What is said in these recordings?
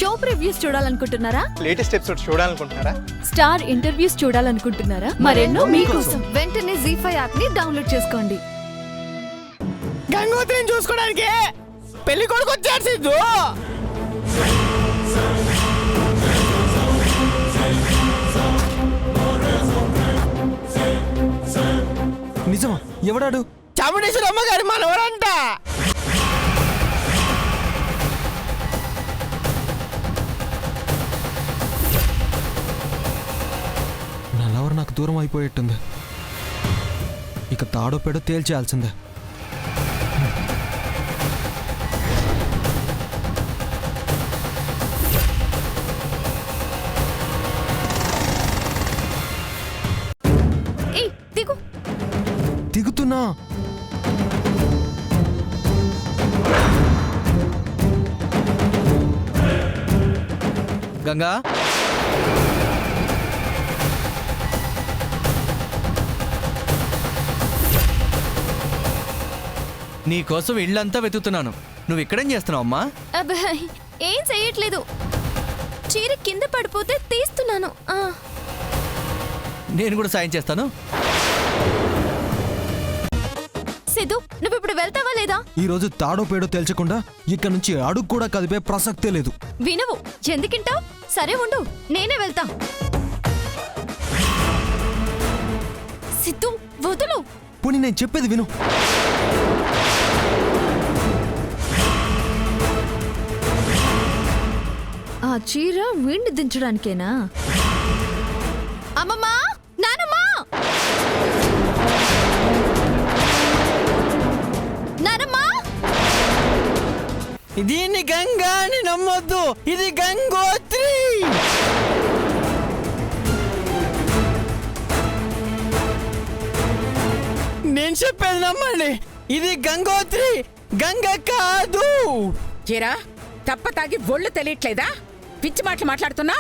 Show previews చూడాలనుకుంటున్నారా? Latest episode చూడాలనుకుంటున్నారా? Star interviews చూడాలనుకుంటున్నారా? మరెన్నో మీకోసం వెంటనే ZEE5 యాప్ ని డౌన్లోడ్ చేసుకోండి. గంగోత్రిని చూసుకోవడానికి పెళ్లి కొడుకు వచ్చాడు సిద్ధు. నిజమా? ఎవడాడు? చాముండేశ్వరమ్మ గారి మనవరంట. నా లవర్ నాకు దూరం అయిపోయేట్టుంది. ఇక తాడో పెడో తేల్చేయాల్సిందే. ఏయ్ దిగు. దిగుతున్నా. గంగా, నీకోసం ఇళ్ళంతా వెతుకుతున్నాను. నువ్వు ఇక్కడేం చేస్తున్నావు అమ్మా? అబ్బాయ్ ఏం చెయ్యట్లేదు, చీర కింద పడిపోతే తీస్తున్నాను. నేను కూడా సాయం చేస్తాను. సిద్ధు, నువ్వు ఇప్పుడు వెళ్తావా లేదా? ఈ రోజు తాడో పేడో తేల్చకుండా ఇక్కడ నుంచి అడుగు కూడా కదిపే ప్రసక్తే లేదు. వినవు, ఎందుకింటావు? సరే ఉండు, నేనే వెళ్తా. సిద్ధు వదులు. పోనీ నేను చెప్పేది విను. ఆ చీర వీణ్ణి దించడానికేనా? అమ్మమ్మా, నానమ్మా, నానమ్మా. దీన్ని గంగా అని నమ్మొద్దు, ఇది గంగోత్రి. నేను చెప్పేది నమ్మండి, ఇది గంగోత్రి, గంగ కాదు. ఏరా తప్ప తాగి ఒళ్ళు తెలియట్లేదా? పిచ్చి మాటలు మాట్లాడుతున్నా?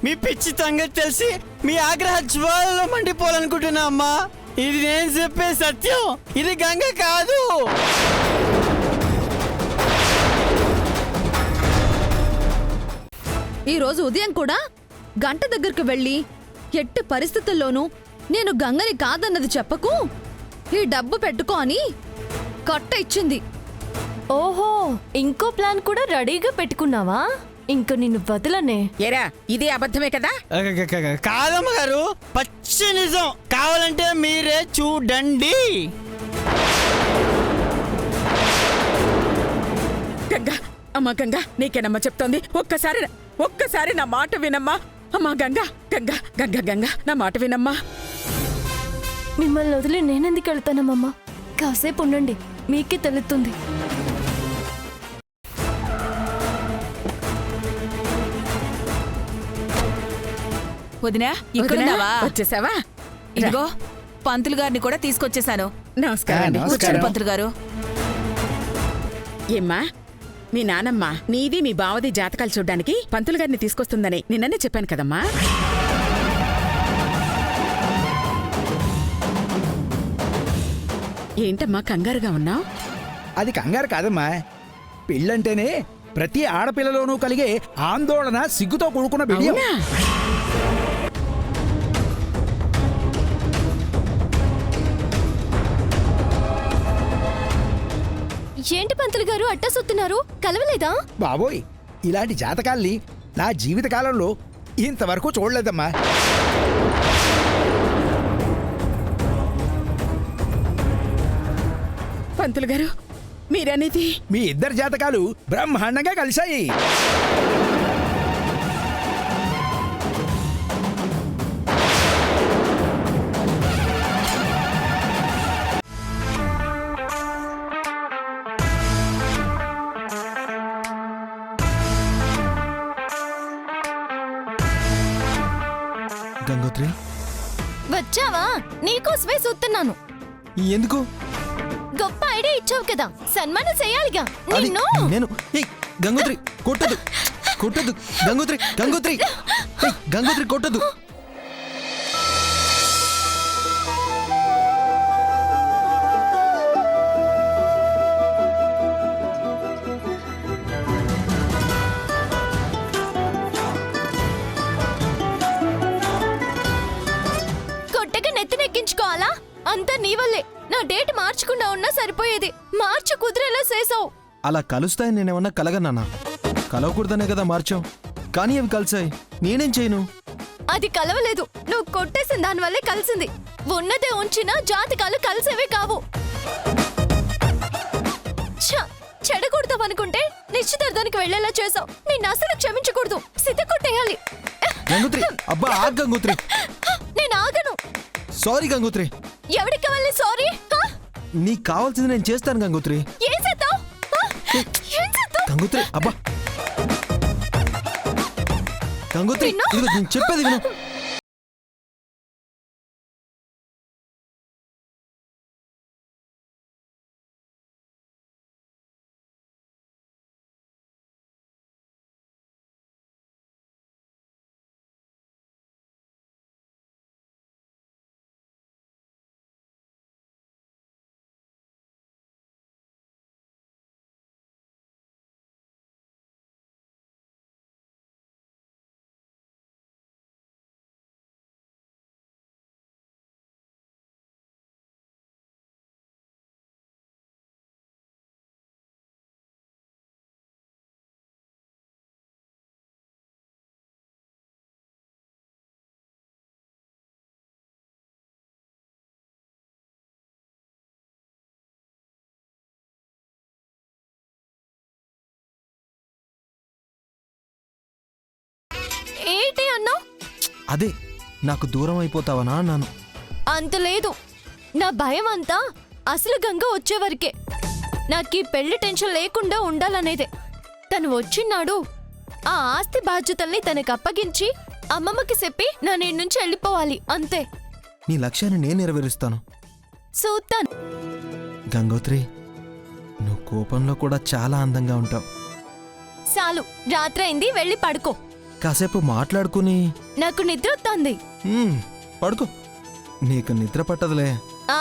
మీ పిచ్చి సంగతి తెలిసి మీ ఆగ్రహ జ్వాలలో మండిపోవాలనుకుంటున్నా అమ్మా. ఇది నేను చెప్పే సత్యం, ఇది గంగ కాదు. ఈ రోజు ఉదయం కూడా గంట దగ్గరకు వెళ్ళి ఎట్టి పరిస్థితుల్లోనూ నేను గంగని కాదన్నది చెప్పకు, ఈ డబ్బు పెట్టుకో అని కట్ట ఇచ్చింది. ఓహో, ఇంకో ప్లాన్ కూడా రెడీగా పెట్టుకున్నావా? ఇంక నిన్ను వదలనే. ఏరా ఇదే అబద్ధమే కదా? కాదమ్మ గారు, పచ్చి నిజం. కావాలంటే మీరే చూడండి. గంగా, అమ్మా గంగా, నీకేనమ్మా చెప్తోంది. ఒక్కసారి నా మాట వినమ్మా. అమ్మా గంగా, గంగా గంగా గంగా నా మాట వినమ్మా. మిమ్మల్ని వదిలి నేనెందుకు వెళ్తానమ్మా? కాసేపు ఉండండి, మీకే తెలుస్తుంది. వదినా, ఇక్కడున్నావా? వచ్చేసావా? ఇదిగో పంతులు గారిని కూడా తీసుకొచ్చేసాను. నమస్కారం అండి. కూర్చోండి పంతులు గారు. ఏమ్మా, మీ నానమ్మ నీది మీ బావది జాతకాలు చూడ్డానికి పంతులు గారిని తీసుకొస్తుందని నిన్ననే చెప్పాను కదమ్మా. ఏంటమ్మా కంగారుగా ఉన్నావు? అది కంగారు కాదమ్మా, పెళ్ళంటేనే ప్రతి ఆడపిల్లలోనూ కలిగే ఆందోళన, సిగ్గుతో కూడుకున్న బిడియం. అవునా? ఏంటి పంతులు గారు అట్టా సుత్తున్నారు? కలవలేదా? బాబోయ్, ఇలాంటి జాతకాల్ని నా జీవితకాలంలో ఇంతవరకు చూడలేదమ్మా. పంతులు గారు, మీరనేది? మీ ఇద్దరి జాతకాలు బ్రహ్మాండంగా కలిశాయి. గంగోత్రి, వచ్చావా? నీకోసమే చూస్తున్నాను. ఎందుకు? గొప్ప ఐడియా ఇచ్చావు కదా, సన్మానం చేయాలిగా అది నిన్ను. నేను. ఏయ్ గంగోత్రి, కొట్టదు కొట్టదు. గంగోత్రి, గంగోత్రి, ఏయ్ గంగోత్రి కొట్టదు. అంతా నీ వల్లే. నా డేట్ మార్చకుండా ఉన్నా సరిపోయేది. మార్చి కుదిరేలా చేసావు. అలా కలుస్తాయని నేనేమన్నా కలగన్నానా? కలవకూడదనే కదా మార్చాం, కానీ అవి కలిసాయి. నేనేం చేయను? అది కలవలేదు, నువ్వు కొట్టేసిన దానివల్లే కలిసింది. ఉన్నదే ఉంచినా జాతకాలు కలిసేవే కావు. చెడకూడదామనుకుంటే నిశ్చితార్థానికి వెళ్లేలా చేసావు. నిన్ను అసలు క్షమించకూడదు, సిద్ధ కొట్టేయాలి. గంగోత్రి, అబ్బా ఆగ్ గంగోత్రి. నేను ఆగను. సారీ గంగోత్రి. ఎవరికి కావాలి సారీ? నీకు కావాల్సింది నేను చేస్తాను గంగోత్రి. ఏం చేద్దాం? గంగోత్రి, అబ్బా గంగోత్రి, ఇదిగో నేను చెప్పేది విను. ఏంటి అన్నా? అదే నాకు దూరం అయిపోతావనా అన్నాను. అంత లేదు. నా భయం అంతా అసలు గంగ వచ్చేవరకే. నాకీ పెళ్లి టెన్షన్ లేకుండా ఉండాలనేదే. తను వచ్చినాడు ఆ ఆస్తి బాధ్యతల్ని తనకు అప్పగించి అమ్మమ్మకి చెప్పి నా నేను నుంచి వెళ్ళిపోవాలి అంతే. నీ లక్ష్యాన్ని నేను నెరవేరుస్తాను. చూస్తాను. గంగోత్రి, నువ్వు కోపంలో కూడా చాలా అందంగా ఉంటావు. చాలు, రాత్రి అయింది, వెళ్ళి పడుకో. కాసేపు మాట్లాడుకుని. నాకు నిద్ర వస్తుంది. పడుకో, నీకు నిద్ర పట్టదులే. ఆ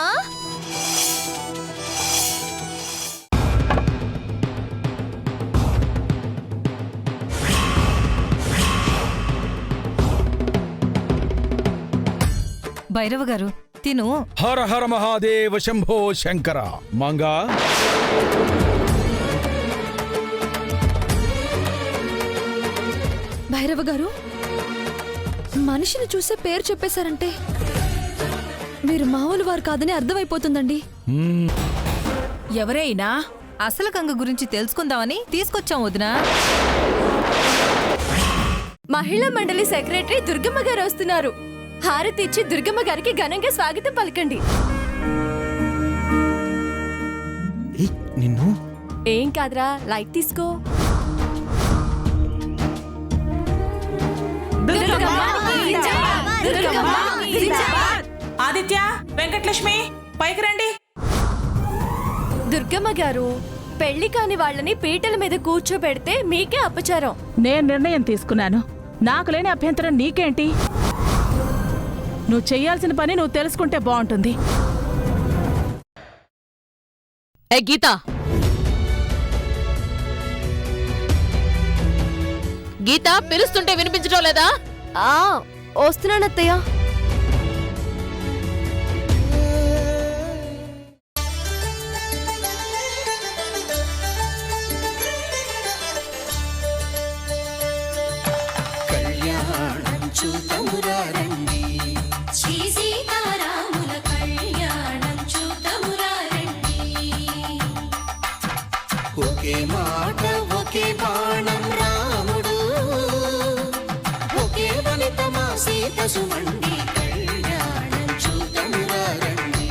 భైరవ గారు తిను. హర హర మహాదేవ శంభో శంకర. మంగా భైరవ గారు, మనిషిని చూసే పేరు చెప్పేశారంటే మీరు మామూలు వారు కాదని అర్థమైపోతుందండి. ఎవరైనా అసలు గంగ గురించి తెలుసుకుందామని తీసుకొచ్చాం వదినా. మహిళా మండలి సెక్రటరీ దుర్గమ్మ గారు వస్తున్నారు. హారతి ఇచ్చి దుర్గమ్మ గారికి ఘనంగా స్వాగతం పలకండి. నిన్ను ఏం కాదురా, లైట్ తీసుకో. ఆదిత్య, వెంకటలక్ష్మి, పైకి రండి. దుర్గమ్మ గారు, పెళ్లి కాని వాళ్ళని పీటల మీద కూర్చోబెడితే మీకే అపచారం. నేను నిర్ణయం తీసుకున్నాను. నాకు లేని అభ్యంతరం నీకేంటి? నువ్వు చెయ్యాల్సిన పని నువ్వు తెలుసుకుంటే బాగుంటుంది. ఏ గీత, గీత పిలుస్తుంటే వినిపించడం లేదా? వస్తున్నానత్తయ్య. ఒకే మాట ఒకే బాణం రాముడు, ఒకే వనిత మా సీత సుమండి, కళ్యాణం చూతమురా రండి.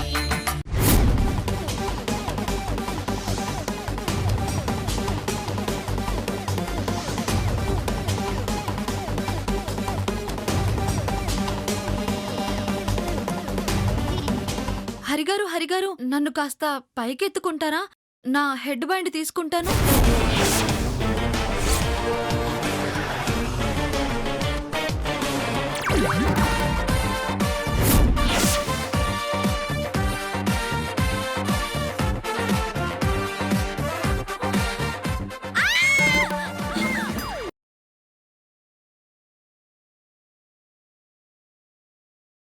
హరిగారు, హరిగారు, నన్ను కాస్త పైకెత్తుకుంటారా? నా హెడ్ బ్యాండ్ తీసుకుంటాను.